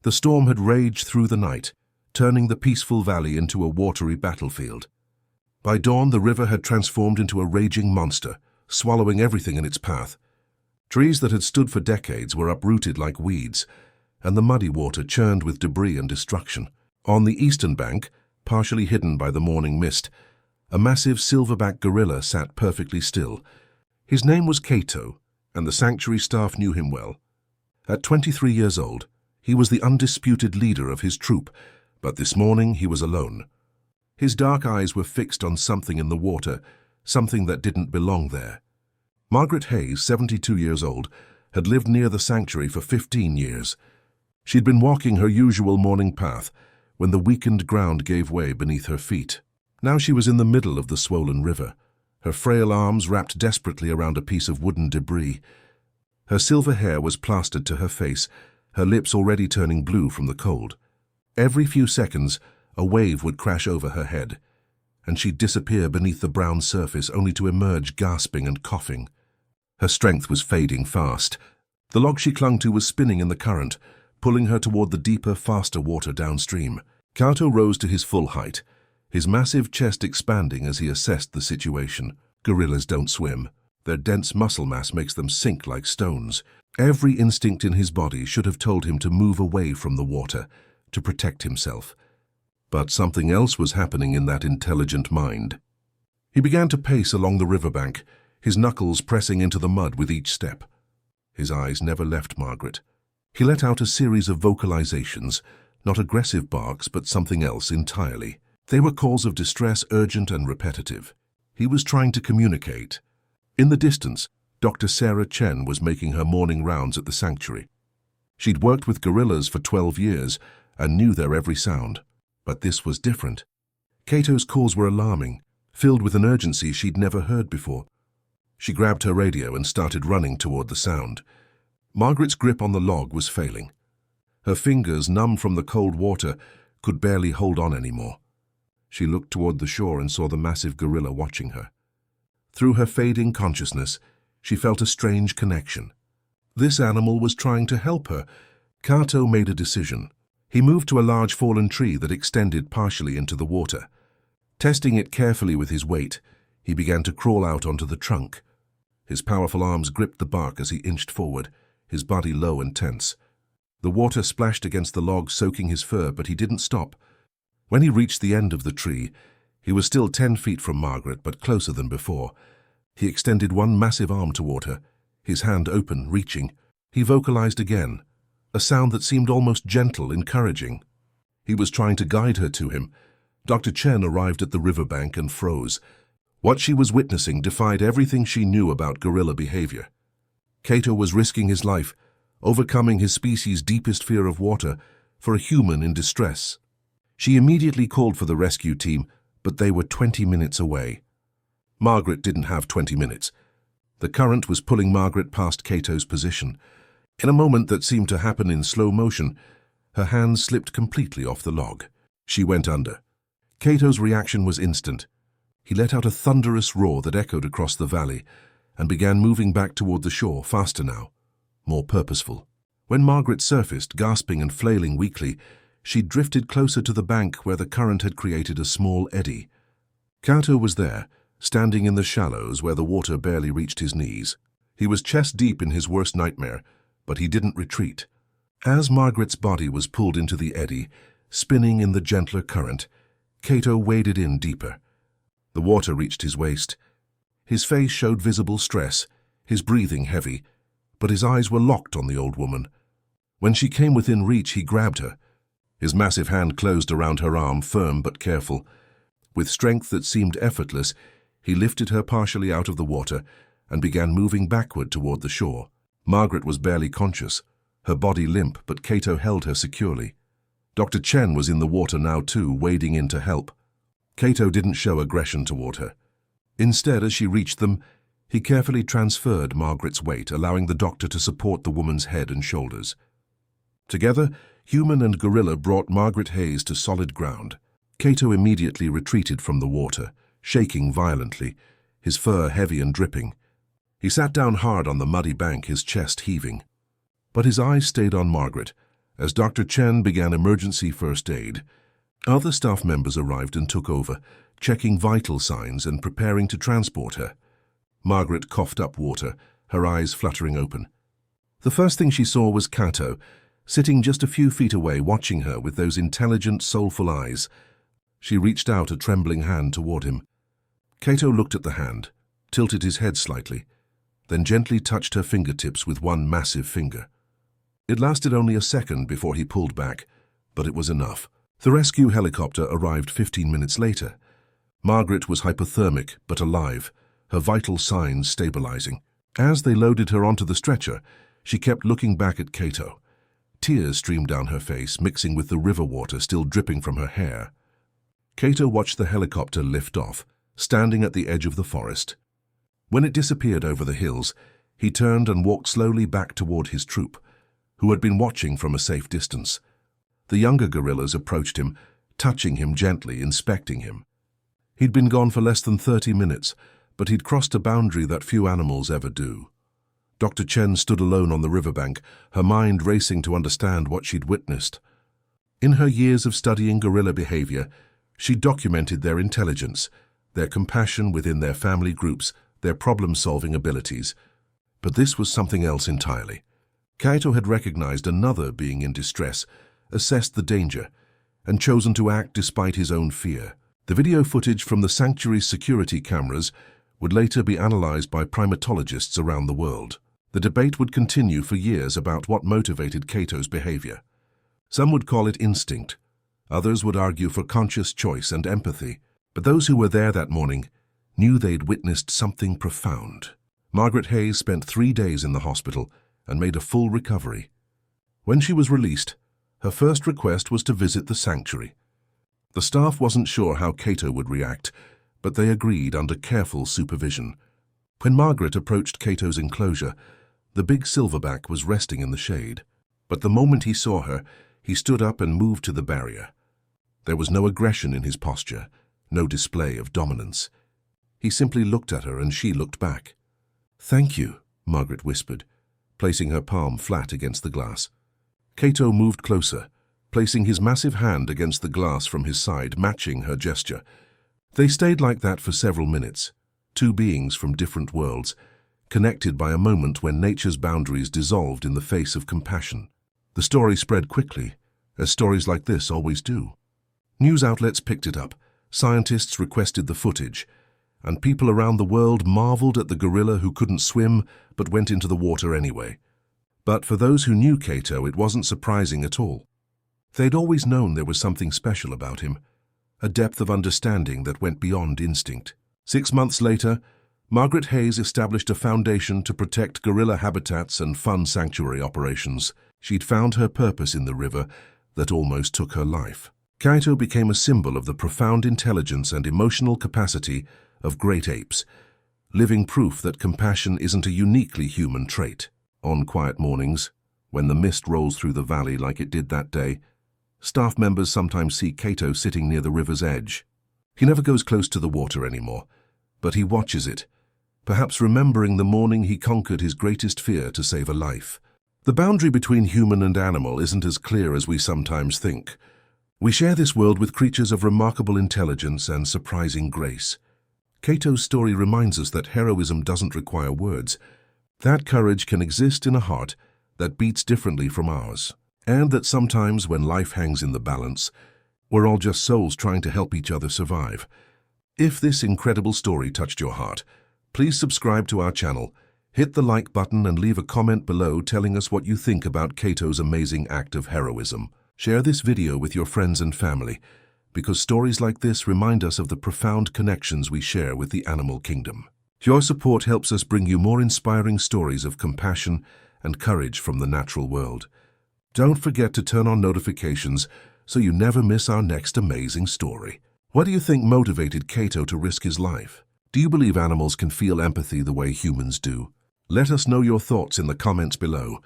The storm had raged through the night, turning the peaceful valley into a watery battlefield. By dawn, the river had transformed into a raging monster, swallowing everything in its path. Trees that had stood for decades were uprooted like weeds, and the muddy water churned with debris and destruction. On the eastern bank, partially hidden by the morning mist, a massive silverback gorilla sat perfectly still. His name was Cato, and the sanctuary staff knew him well. At 23 years old, he was the undisputed leader of his troop, but this morning he was alone. His dark eyes were fixed on something in the water, something that didn't belong there. Margaret Hayes, 72 years old, had lived near the sanctuary for 15 years. She'd been walking her usual morning path when the weakened ground gave way beneath her feet. Now she was in the middle of the swollen river, her frail arms wrapped desperately around a piece of wooden debris. Her silver hair was plastered to her face, her lips already turning blue from the cold. Every few seconds, a wave would crash over her head, and she'd disappear beneath the brown surface only to emerge gasping and coughing. Her strength was fading fast. The log she clung to was spinning in the current, pulling her toward the deeper, faster water downstream. Cato rose to his full height, his massive chest expanding as he assessed the situation. Gorillas don't swim. Their dense muscle mass makes them sink like stones. Every instinct in his body should have told him to move away from the water, to protect himself. But something else was happening in that intelligent mind. He began to pace along the riverbank, his knuckles pressing into the mud with each step. His eyes never left Margaret. He let out a series of vocalizations, not aggressive barks, but something else entirely. They were calls of distress, urgent and repetitive. He was trying to communicate. In the distance, Dr. Sarah Chen was making her morning rounds at the sanctuary. She'd worked with gorillas for 12 years and knew their every sound. But this was different. Cato's calls were alarming, filled with an urgency she'd never heard before. She grabbed her radio and started running toward the sound. Margaret's grip on the log was failing. Her fingers, numb from the cold water, could barely hold on anymore. She looked toward the shore and saw the massive gorilla watching her. Through her fading consciousness, she felt a strange connection. This animal was trying to help her. Cato made a decision. He moved to a large fallen tree that extended partially into the water. Testing it carefully with his weight, he began to crawl out onto the trunk. His powerful arms gripped the bark as he inched forward, his body low and tense. The water splashed against the log, soaking his fur, but he didn't stop. When he reached the end of the tree, he was still 10 feet from Margaret, but closer than before. He extended one massive arm toward her, his hand open, reaching. He vocalized again, a sound that seemed almost gentle, encouraging. He was trying to guide her to him. Dr. Chen arrived at the riverbank and froze. What she was witnessing defied everything she knew about gorilla behavior. Cato was risking his life, overcoming his species' deepest fear of water, for a human in distress. She immediately called for the rescue team, but they were 20 minutes away. Margaret didn't have 20 minutes. The current was pulling Margaret past Cato's position. In a moment that seemed to happen in slow motion, her hands slipped completely off the log. She went under. Cato's reaction was instant. He let out a thunderous roar that echoed across the valley and began moving back toward the shore, faster now, more purposeful. When Margaret surfaced, gasping and flailing weakly, she drifted closer to the bank where the current had created a small eddy. Cato was there, standing in the shallows where the water barely reached his knees. He was chest deep in his worst nightmare, but he didn't retreat. As Margaret's body was pulled into the eddy, spinning in the gentler current, Cato waded in deeper. The water reached his waist. His face showed visible stress, his breathing heavy, but his eyes were locked on the old woman. When she came within reach, he grabbed her. His massive hand closed around her arm, firm but careful. With strength that seemed effortless, he lifted her partially out of the water and began moving backward toward the shore. Margaret was barely conscious, her body limp, but Cato held her securely. Dr. Chen was in the water now too, wading in to help. Cato didn't show aggression toward her. Instead, as she reached them, he carefully transferred Margaret's weight, allowing the doctor to support the woman's head and shoulders. Together, human and gorilla brought Margaret Hayes to solid ground. Cato immediately retreated from the water, shaking violently, his fur heavy and dripping. He sat down hard on the muddy bank, his chest heaving. But his eyes stayed on Margaret, As Dr. Chen began emergency first aid, other staff members arrived and took over, checking vital signs and preparing to transport her. Margaret coughed up water, her eyes fluttering open. The first thing she saw was Kato, sitting just a few feet away, watching her with those intelligent, soulful eyes. She reached out a trembling hand toward him. Kato looked at the hand, tilted his head slightly, then gently touched her fingertips with one massive finger. It lasted only a second before he pulled back, but it was enough. The rescue helicopter arrived 15 minutes later. Margaret was hypothermic but alive, her vital signs stabilizing. As they loaded her onto the stretcher, she kept looking back at Kato. Tears streamed down her face, mixing with the river water still dripping from her hair. Kato watched the helicopter lift off, standing at the edge of the forest. When it disappeared over the hills, he turned and walked slowly back toward his troop, who had been watching from a safe distance. The younger gorillas approached him, touching him gently, inspecting him. He'd been gone for less than 30 minutes, but he'd crossed a boundary that few animals ever do. Dr. Chen stood alone on the riverbank, her mind racing to understand what she'd witnessed. In her years of studying gorilla behavior, she documented their intelligence, their compassion within their family groups, their problem-solving abilities. But this was something else entirely. Kaito had recognized another being in distress, assessed the danger, and chosen to act despite his own fear. The video footage from the sanctuary's security cameras would later be analyzed by primatologists around the world. The debate would continue for years about what motivated Kaito's behavior. Some would call it instinct. Others would argue for conscious choice and empathy. But those who were there that morning knew they'd witnessed something profound. Margaret Hayes spent 3 days in the hospital and made a full recovery. When she was released, her first request was to visit the sanctuary. The staff wasn't sure how Kaito would react, but they agreed under careful supervision. When Margaret approached Kato's enclosure, the big silverback was resting in the shade. But the moment he saw her, he stood up and moved to the barrier. There was no aggression in his posture, no display of dominance. He simply looked at her and she looked back. "Thank you," Margaret whispered, placing her palm flat against the glass. Kato moved closer, placing his massive hand against the glass from his side, matching her gesture. They stayed like that for several minutes, two beings from different worlds, connected by a moment when nature's boundaries dissolved in the face of compassion. The story spread quickly, as stories like this always do. News outlets picked it up, scientists requested the footage, and people around the world marveled at the gorilla who couldn't swim but went into the water anyway. But for those who knew Kaito, it wasn't surprising at all. They'd always known there was something special about him, a depth of understanding that went beyond instinct. 6 months later, Margaret Hayes established a foundation to protect gorilla habitats and fund sanctuary operations. She'd found her purpose in the river that almost took her life. Kaito became a symbol of the profound intelligence and emotional capacity of great apes, living proof that compassion isn't a uniquely human trait. On quiet mornings, when the mist rolls through the valley like it did that day, staff members sometimes see Kaito sitting near the river's edge. He never goes close to the water anymore, but he watches it, perhaps remembering the morning he conquered his greatest fear to save a life. The boundary between human and animal isn't as clear as we sometimes think. We share this world with creatures of remarkable intelligence and surprising grace. Kaito's story reminds us that heroism doesn't require words, that courage can exist in a heart that beats differently from ours, and that sometimes when life hangs in the balance, we're all just souls trying to help each other survive. If this incredible story touched your heart, please subscribe to our channel, hit the like button and leave a comment below telling us what you think about Kaito's amazing act of heroism. Share this video with your friends and family, because stories like this remind us of the profound connections we share with the animal kingdom. Your support helps us bring you more inspiring stories of compassion and courage from the natural world. Don't forget to turn on notifications so you never miss our next amazing story. What do you think motivated Kaito to risk his life? Do you believe animals can feel empathy the way humans do? Let us know your thoughts in the comments below.